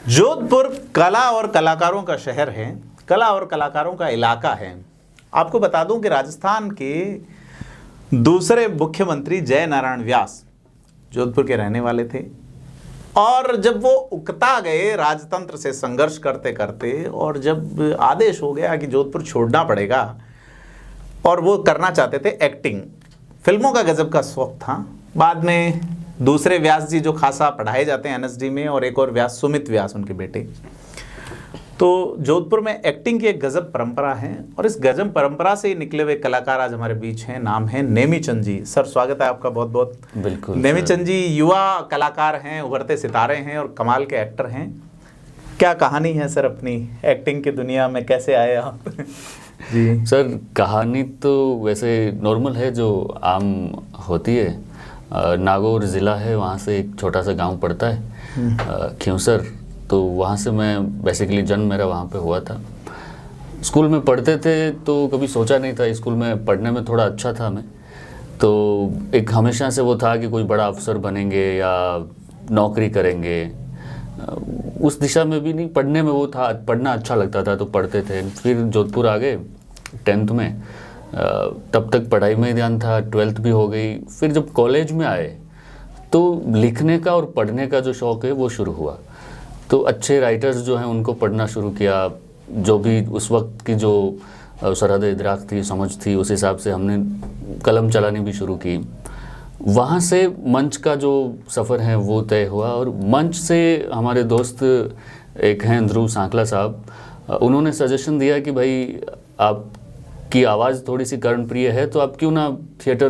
जोधपुर कला और कलाकारों का शहर है, कला और कलाकारों का इलाका है। आपको बता दूं कि राजस्थान के दूसरे मुख्यमंत्री जय नारायण व्यास जोधपुर के रहने वाले थे और जब वो उकता गए राजतंत्र से संघर्ष करते करते और जब आदेश हो गया कि जोधपुर छोड़ना पड़ेगा और वो करना चाहते थे एक्टिंग, फिल्मों का गजब का शौक था। बाद में दूसरे व्यास जी जो खासा पढ़ाए जाते हैं एनएसडी में और एक और व्यास सुमित व्यास उनके बेटे, तो जोधपुर में एक्टिंग की एक गजब परंपरा है और इस गजब परंपरा से निकले हुए कलाकार आज हमारे बीच हैं। नाम है नेमीचंद जी। सर स्वागत है आपका बहुत बहुत। बिल्कुल। नेमीचंद जी युवा कलाकार हैं, उभरते सितारे हैं और कमाल के एक्टर हैं। क्या कहानी है सर अपनी एक्टिंग की दुनिया में, कैसे आए आप? जी सर, कहानी तो वैसे नॉर्मल है जो आम होती है। नागौर ज़िला है, वहाँ से एक छोटा सा गांव पड़ता है खिंवसर, तो वहाँ से मैं बेसिकली जन्म मेरा वहाँ पे हुआ था। स्कूल में पढ़ते थे तो कभी सोचा नहीं था, स्कूल में पढ़ने में थोड़ा अच्छा था मैं, तो एक हमेशा से वो था कि कोई बड़ा अफसर बनेंगे या नौकरी करेंगे, उस दिशा में भी नहीं, पढ़ने में वो था, पढ़ना अच्छा लगता था तो पढ़ते थे। फिर जोधपुर आ गए 10th में, तब तक पढ़ाई में ही ध्यान था, 12th भी हो गई। फिर जब कॉलेज में आए तो लिखने का और पढ़ने का जो शौक़ है वो शुरू हुआ, तो अच्छे राइटर्स जो हैं उनको पढ़ना शुरू किया। जो भी उस वक्त की जो सरहद इदराक थी, समझ थी, उस हिसाब से हमने कलम चलानी भी शुरू की। वहाँ से मंच का जो सफ़र है वो तय हुआ और मंच से हमारे दोस्त एक हैं ध्रुव सांकला साहब, उन्होंने सजेशन दिया कि भाई आपकी आवाज़ थोड़ी सी कर्णप्रिय है तो आप क्यों ना थिएटर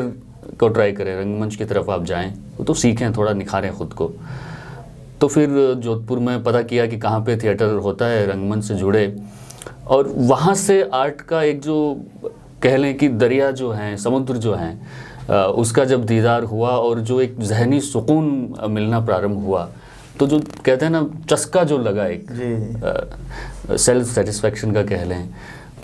को ट्राई करें, रंगमंच की तरफ आप जाएं तो सीखें, थोड़ा निखारें ख़ुद को। तो फिर जोधपुर में पता किया कि कहाँ पे थिएटर होता है, रंगमंच से जुड़े और वहाँ से आर्ट का एक जो कह लें कि दरिया जो हैं, समुद्र जो हैं, उसका जब दीदार हुआ और जो एक जहनी सुकून मिलना प्रारंभ हुआ, तो जो कहते हैं ना चस्का जो लगा एक सेल्फ सेटिस्फेक्शन का कह लें,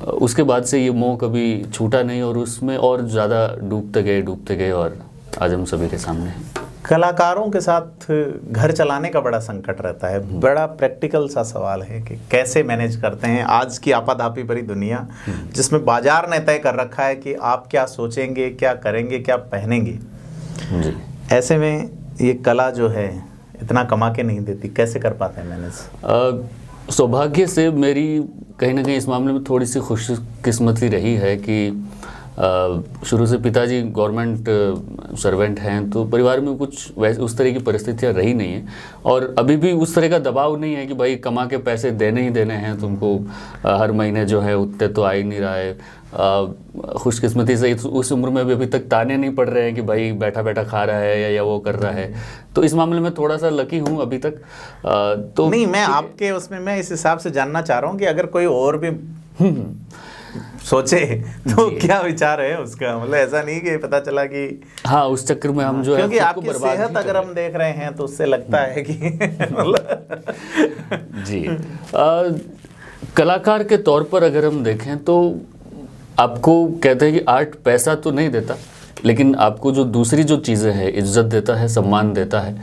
उसके बाद से ये मोह कभी छूटा नहीं और उसमें और ज़्यादा डूबते गए और आज हम सभी के सामने हैं। कलाकारों के साथ घर चलाने का बड़ा संकट रहता है, बड़ा प्रैक्टिकल सा सवाल है कि कैसे मैनेज करते हैं आज की आपाधापी भरी दुनिया जिसमें बाजार ने तय कर रखा है कि आप क्या सोचेंगे, क्या करेंगे, क्या पहनेंगे। जी। ऐसे में ये कला जो है इतना कमा के नहीं देती, कैसे कर पाते हैं मैनेज? सौभाग्य से मेरी कहीं ना कहीं इस मामले में थोड़ी सी खुशकिस्मती रही है कि शुरू से पिताजी गवर्नमेंट सर्वेंट हैं, तो परिवार में कुछ वैसे उस तरह की परिस्थितियाँ रही नहीं हैं और अभी भी उस तरह का दबाव नहीं है कि भाई कमा के पैसे देने ही देने हैं तुमको, हर महीने जो है उतने तो आ ही नहीं रहा है। खुशकिस्मती से उस उम्र में भी अभी तक ताने नहीं पड़ रहे हैं कि भाई बैठा बैठा खा रहा है या वो कर रहा है, तो इस मामले में थोड़ा सा लकी हूँ अभी तक। तो नहीं, मैं आपके उसमें मैं इस हिसाब से जानना चाह रहा हूँ कि अगर कोई और भी सोचे तो क्या विचार है उसका, मतलब ऐसा नहीं कि पता चला कि हाँ उस चक्कर में हम जो है क्योंकि आपकी सेहत अगर हम देख रहे हैं तो उससे लगता है कि जी कलाकार के तौर पर अगर हम देखें तो आपको कहते हैं कि आर्ट पैसा तो नहीं देता, लेकिन आपको जो दूसरी जो चीज़ें हैं, इज्जत देता है, सम्मान देता है,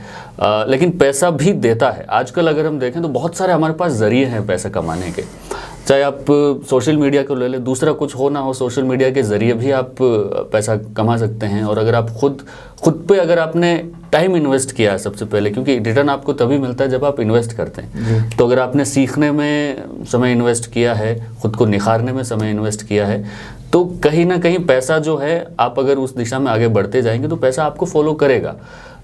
लेकिन पैसा भी देता है। आजकल अगर हम देखें तो बहुत सारे हमारे पास जरिए हैं पैसा कमाने के, चाहे आप सोशल मीडिया को ले लें, दूसरा कुछ हो ना हो, सोशल मीडिया के ज़रिए भी आप पैसा कमा सकते हैं। और अगर आप खुद पे अगर आपने टाइम इन्वेस्ट किया है सबसे पहले, क्योंकि रिटर्न आपको तभी मिलता है जब आप इन्वेस्ट करते हैं, तो अगर आपने सीखने में समय इन्वेस्ट किया है, ख़ुद को निखारने में समय इन्वेस्ट किया है, तो कहीं ना कहीं पैसा जो है, आप अगर उस दिशा में आगे बढ़ते जाएंगे तो पैसा आपको फॉलो करेगा।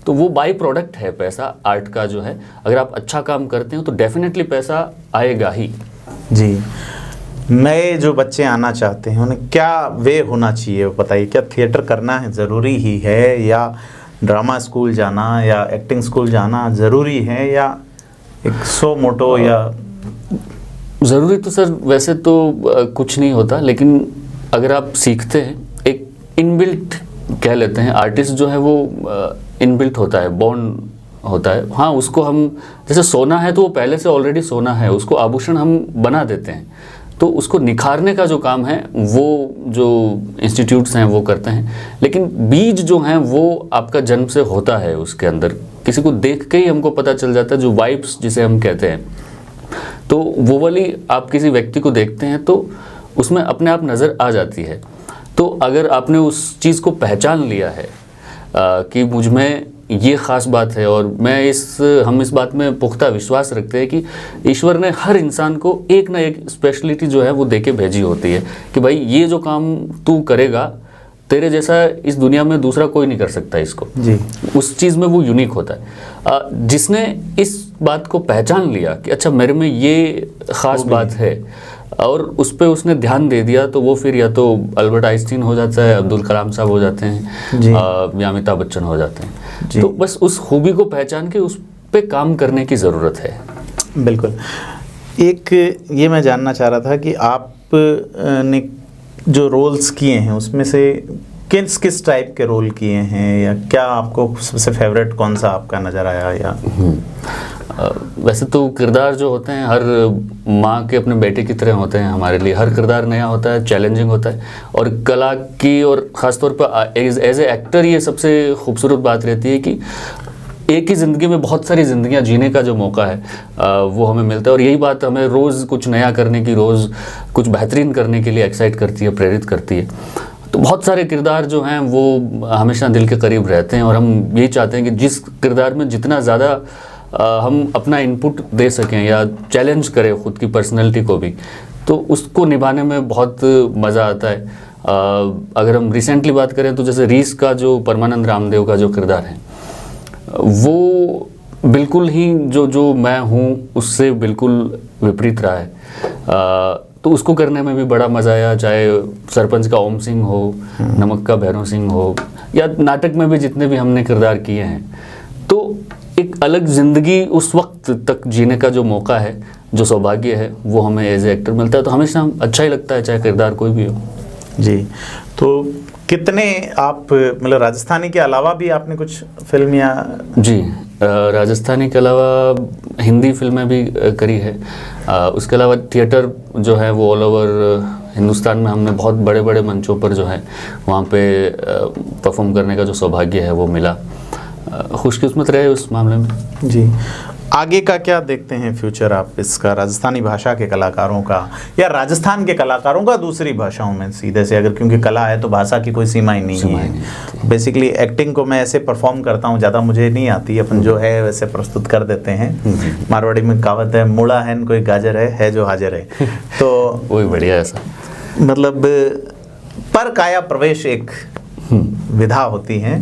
तो वो बाई प्रोडक्ट है पैसा आर्ट का जो है, अगर आप अच्छा काम करते हो तो डेफिनेटली पैसा आएगा ही। जी। नए जो बच्चे आना चाहते हैं उन्हें क्या वे होना चाहिए बताइए? क्या थिएटर करना है ज़रूरी ही है, या ड्रामा स्कूल जाना या एक्टिंग स्कूल जाना ज़रूरी है, या एक सो मोटो या ज़रूरी? तो सर वैसे तो कुछ नहीं होता, लेकिन अगर आप सीखते हैं, एक इनबिल्ट कह लेते हैं, आर्टिस्ट जो है वो इनबिल्ट होता है, बॉर्न होता है। हाँ, उसको हम जैसे सोना है तो वो पहले से ऑलरेडी सोना है, उसको आभूषण हम बना देते हैं, तो उसको निखारने का जो काम है वो जो इंस्टीट्यूट्स हैं वो करते हैं। लेकिन बीज जो हैं वो आपका जन्म से होता है, उसके अंदर किसी को देख के ही हमको पता चल जाता है, जो वाइब्स जिसे हम कहते हैं तो वो वाली आप किसी व्यक्ति को देखते हैं तो उसमें अपने आप नज़र आ जाती है। तो अगर आपने उस चीज़ को पहचान लिया है कि मुझ में ये ख़ास बात है, और हम इस बात में पुख्ता विश्वास रखते हैं कि ईश्वर ने हर इंसान को एक ना एक स्पेशलिटी जो है वो देके भेजी होती है कि भाई ये जो काम तू करेगा, तेरे जैसा इस दुनिया में दूसरा कोई नहीं कर सकता इसको जी। उस चीज़ में वो यूनिक होता है। जिसने इस बात को पहचान लिया कि अच्छा मेरे में ये ख़ास बात है और उस पर उसने ध्यान दे दिया, तो वो फिर या तो अल्बर्ट आइंस्टीन हो जाता है, अब्दुल कलाम साहब हो जाते हैं, या अमिताभ बच्चन हो जाते हैं। तो बस उस खूबी को पहचान के उस पे काम करने की ज़रूरत है। बिल्कुल। एक ये मैं जानना चाह रहा था कि आप ने जो रोल्स किए हैं उसमें से किस टाइप के रोल किए हैं, या क्या आपको सबसे फेवरेट कौन सा आपका नज़र आया? या वैसे तो किरदार जो होते हैं हर माँ के अपने बेटे की तरह होते हैं हमारे लिए। हर किरदार नया होता है, चैलेंजिंग होता है, और कला की और ख़ासतौर पर एज ए एक्टर ये सबसे खूबसूरत बात रहती है कि एक ही ज़िंदगी में बहुत सारी ज़िंदगियाँ जीने का जो मौका है वो हमें मिलता है, और यही बात हमें रोज़ कुछ नया करने की, रोज़ कुछ बेहतरीन करने के लिए एक्साइट करती है, प्रेरित करती है। तो बहुत सारे किरदार जो हैं वो हमेशा दिल के करीब रहते हैं, और हम यही चाहते हैं कि जिस किरदार में जितना ज़्यादा हम अपना इनपुट दे सकें या चैलेंज करें ख़ुद की पर्सनैलिटी को भी, तो उसको निभाने में बहुत मज़ा आता है। अगर हम रिसेंटली बात करें तो जैसे रीस का जो परमानंद रामदेव का जो किरदार है वो बिल्कुल ही जो मैं हूँ उससे बिल्कुल विपरीत रहा है। तो उसको करने में भी बड़ा मज़ा आया, चाहे सरपंच का ओम सिंह हो, नमक का भैरव सिंह हो, या नाटक में भी जितने भी हमने किरदार किए हैं। तो एक अलग ज़िंदगी उस वक्त तक जीने का जो मौका है, जो सौभाग्य है, वो हमें एज ए एक्टर मिलता है। तो हमेशा अच्छा ही लगता है, चाहे किरदार कोई भी हो। जी। तो कितने आप मतलब राजस्थानी के अलावा भी आपने कुछ फिल्म या? जी, राजस्थानी के अलावा हिंदी फिल्में भी करी है। उसके अलावा थिएटर जो है वो ऑल ओवर हिंदुस्तान में हमने बहुत बड़े बड़े मंचों पर जो है वहाँ पे परफॉर्म करने का जो सौभाग्य है वो मिला। खुशकिस्मत रहे उस मामले में। जी। आगे का क्या देखते हैं फ्यूचर आप इसका, राजस्थानी भाषा के कलाकारों का या राजस्थान के कलाकारों का दूसरी भाषाओं में सीधे से? अगर क्योंकि कला है तो भाषा की कोई सीमा ही नहीं है। बेसिकली एक्टिंग को मैं ऐसे परफॉर्म करता हूँ, ज़्यादा मुझे नहीं आती, अपन जो है वैसे प्रस्तुत कर देते हैं। मारवाड़ी में कहावत है, मुड़ा है कोई गाजर है जो हाजिर है। तो वही बढ़िया ऐसा मतलब पर काया प्रवेश एक विधा होती है,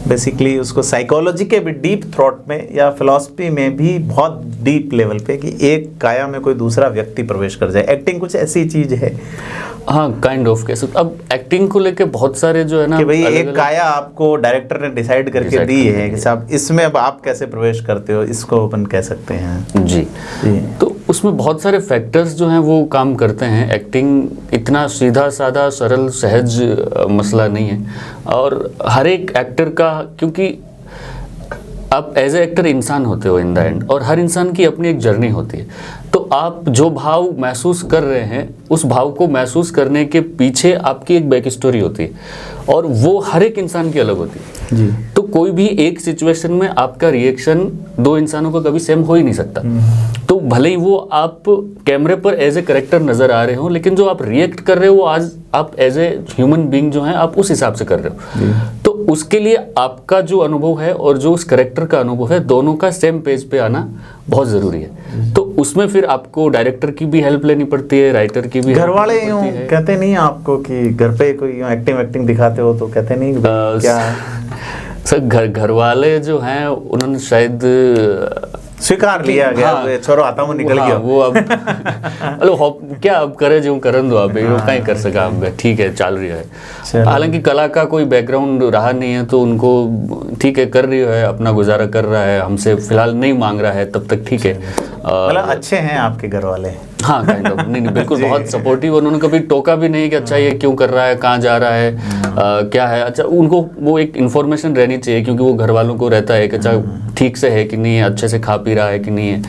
बेसिकली उसको साइकोलॉजी के भी डीप थॉट में या फिलॉसफी में भी बहुत डीप लेवल पे कि एक काया में कोई दूसरा व्यक्ति प्रवेश कर जाए। एक्टिंग कुछ ऐसी चीज है। हाँ, काइंड ऑफ कैसे। अब एक्टिंग को लेके बहुत सारे जो है ना कि भाई एक काया आपको डायरेक्टर ने डिसाइड करके दी है कि साहब इसमें अब आप कैसे प्रवेश करते हो, इसको अपन कह सकते हैं। जी। तो उसमें बहुत सारे फैक्टर्स जो हैं वो काम करते हैं। एक्टिंग इतना सीधा साधा सरल सहज मसला नहीं है, और हर एक एक्टर का, क्योंकि आप एज ए एक्टर इंसान होते हो इन द एंड, और हर इंसान की अपनी एक जर्नी होती है। तो आप जो भाव महसूस कर रहे हैं उस भाव को महसूस करने के पीछे आपकी एक बैक स्टोरी होती है, और वो हर एक इंसान की अलग होती है। जी। तो कोई भी एक सिचुएशन में आपका रिएक्शन दो इंसानों का कभी सेम हो ही नहीं सकता। तो भले ही वो आप कैमरे पर एज ए करेक्टर नजर आ रहे हो, लेकिन जो आप रिएक्ट कर रहे हो वो आज आप एज ए ह्यूमन बीइंग जो है आप उस हिसाब से कर रहे हो। तो उसके लिए आपका जो अनुभव है और जो उस करेक्टर का अनुभव है, दोनों का सेम पेज पे आना बहुत ज़रूरी है। तो उसमें फिर आपको डायरेक्टर की भी हेल्प लेनी पड़ती है, राइटर की भी। घर वाले यूँ कहते नहीं आपको कि घर पे कोई यूँ एक्टिंग दिखाते हो तो कहते नहीं क्या? सर घर वाले जो हैं उन्होंने शायद स्वीकार लिया गया। हाँ, छोरो आता हूँ निकल गया वो अब क्या अब करे जो करन दो, अब कहीं कर सका, ठीक है चल रही है। हालांकि कला का कोई बैकग्राउंड रहा नहीं है, तो उनको ठीक है कर रही है, अपना गुजारा कर रहा है, हमसे फिलहाल नहीं मांग रहा है, तब तक ठीक है। मतलब अच्छे हैं आपके घर वाले? हाँ काइंड ऑफ। नहीं बिल्कुल बहुत सपोर्टिव। उन्होंने कभी टोका भी नहीं कि अच्छा ये क्यों कर रहा है, कहाँ जा रहा है, क्या है। अच्छा उनको वो एक इन्फॉर्मेशन रहनी चाहिए, क्योंकि वो घर वालों को रहता है कि अच्छा ठीक से है कि नहीं है, अच्छे से खा पी रहा है कि नहीं है,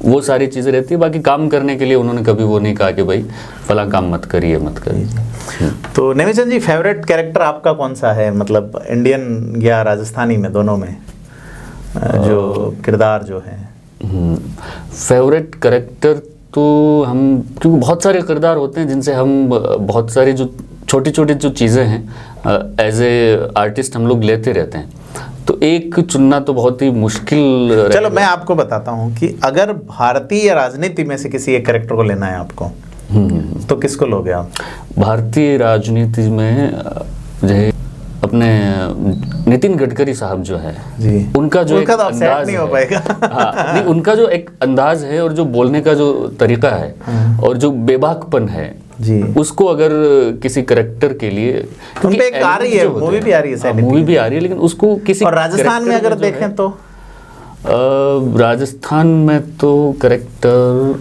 वो सारी चीज़ें रहती है। बाकी काम करने के लिए उन्होंने कभी वो नहीं कहा कि भाई फला काम मत करिए मत करिए। तो नेमिचंद जी, फेवरेट कैरेक्टर आपका कौन सा है, मतलब इंडियन या राजस्थानी में, दोनों में जो किरदार जो है? फेवरेट कैरेक्टर तो हम, क्योंकि बहुत सारे किरदार होते हैं जिनसे हम बहुत सारी जो छोटी छोटी जो चीज़ें हैं एज ए आर्टिस्ट हम लोग लेते रहते हैं, तो एक चुनना तो बहुत ही मुश्किल चलो रहेगा। मैं आपको बताता हूँ कि अगर भारतीय राजनीति में से किसी एक कैरेक्टर को लेना है आपको, तो किसको लोगे आप? भारतीय राजनीति में जो है अपने नितिन गडकरी साहब जो है जी, उनका जो उनका एक तो अपसेट अंदाज नहीं हो है, पाएगा। हाँ, नहीं, उनका जो एक अंदाज है और जो बोलने का जो तरीका है और जो बेबाकपन है जी, उसको अगर किसी करेक्टर के लिए, उन पे एक आ रही है, मूवी भी आ रही है, मूवी भी आ रही है, लेकिन उसको किसी और राजस्थान में character अगर जो है, देखें तो राजस्थान में तो करेक्टर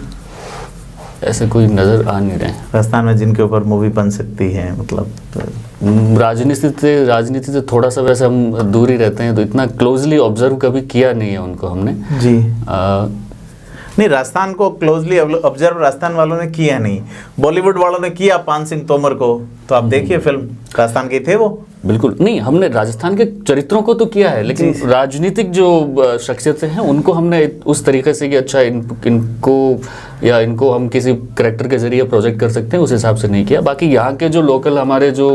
ऐसे कोई नजर आ नहीं रहे। राजस्थान में जिनके ऊपर मूवी बन सकती है, मतलब राजनीति से थोड़ा सा वैसे हम दूर ही रहते हैं, तो इतना क्लोजली ऑब्जर्व कभी किया नहीं है उनको हमने। जी नहीं, राजस्थान को क्लोजली ऑब्जर्व राजस्थान वालों ने किया नहीं, बॉलीवुड वालों ने किया पान सिंह तोमर को, तो आप देखिए फिल्म राजस्थान के थे वो। बिल्कुल नहीं, हमने राजस्थान के चरित्रों को तो किया है, लेकिन राजनीतिक जो शख्सियतें हैं उनको हमने उस तरीके से कि अच्छा इनको या इनको हम किसी करेक्टर के जरिए प्रोजेक्ट कर सकते हैं, उस हिसाब से नहीं किया। बाकी यहाँ के जो लोकल हमारे जो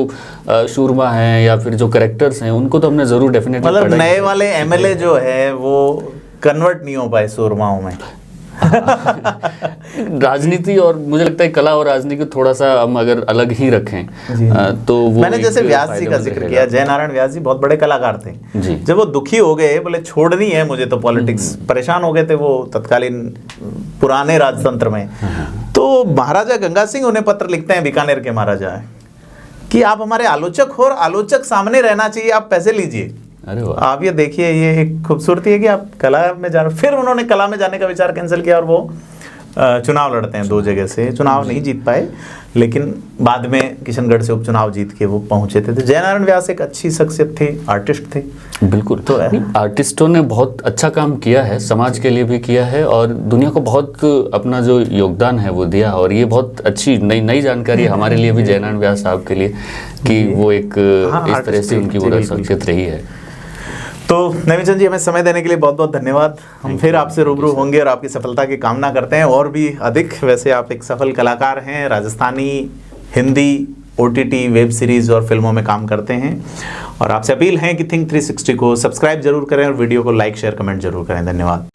शूरमा हैं या फिर जो करेक्टर्स हैं उनको तो हमने जरूर डेफिनेटली, मतलब नए वाले एमएलए जो है वो कन्वर्ट नहीं हो पाए सूरमाओं में। राजनीति और मुझे लगता है कला और राजनीति को थोड़ा सा हम अगर अलग ही रखें तो वो मैंने जैसे व्यास जी का फायदेमंद जिक्र रहेगा। किया, जय नारायण व्यास जी बहुत बड़े कलाकार थे जी। जब वो दुखी हो गए, बोले छोड़नी है मुझे तो पॉलिटिक्स, परेशान हो गए थे वो तत्कालीन पुराने राजतंत्र में, तो महाराजा गंगा सिंह उन्हें पत्र लिखते हैं, बीकानेर के महाराजा है, कि आप हमारे आलोचक हो और आलोचक सामने रहना चाहिए, आप पैसे लीजिए। अरे वाह, आप ये देखिए, ये एक खूबसूरती है कि आप कला में जा रहे। फिर उन्होंने कला में जाने का विचार कैंसिल किया और वो चुनाव लड़ते हैं 2 जगह से, चुनाव नहीं जीत पाए, लेकिन बाद में किशनगढ़ से उपचुनाव जीत के वो पहुंचे थे। तो जयनारायण व्यास एक अच्छी शख्सियत थे, आर्टिस्ट थे। बिल्कुल। तो आर्टिस्टों ने बहुत अच्छा काम किया है, समाज के लिए भी किया है और दुनिया को बहुत अपना जो योगदान है वो दिया, और ये बहुत अच्छी नई जानकारी है हमारे लिए भी, जयनारायण व्यास साहब के लिए, कि वो एक इस तरह से उनकी वो शख्सियत रही है। तो नवीनचंद जी, हमें समय देने के लिए बहुत बहुत धन्यवाद। हम फिर आपसे रूबरू होंगे और आपकी सफलता की कामना करते हैं, और भी अधिक। वैसे आप एक सफल कलाकार हैं, Rajasthani, Hindi, OTT, web series और फिल्मों में काम करते हैं, और आपसे अपील है कि थिंक 360 को सब्सक्राइब जरूर करें और वीडियो को लाइक, शेयर, कमेंट जरूर करें। धन्यवाद।